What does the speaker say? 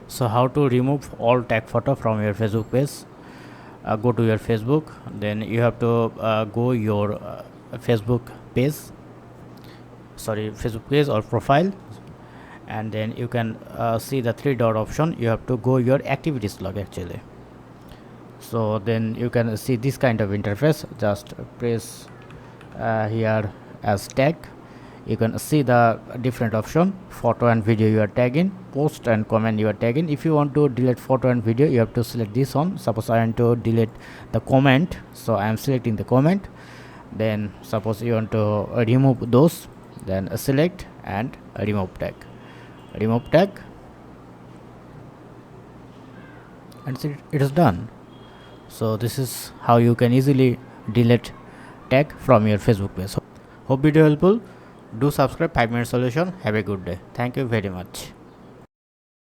So how to remove all tag photo from your Facebook page? Go to your Facebook, then you have to go your Facebook page or profile, and then you can see the three dot option. You have to go your activities log actually. So then you can see this kind of interface. Just press here as tag. You can see the different option: photo and video you are tagging, post and comment you are tagging. If you want to delete photo and video, you have to select this one. Suppose I want to delete the comment, so I am selecting the comment. Then suppose you want to remove those, then select and remove tag, and it is done. So this is how you can easily delete tag from your Facebook page. Hope video helpful. Do subscribe 5 Minute Solution. Have a good day. Thank you very much.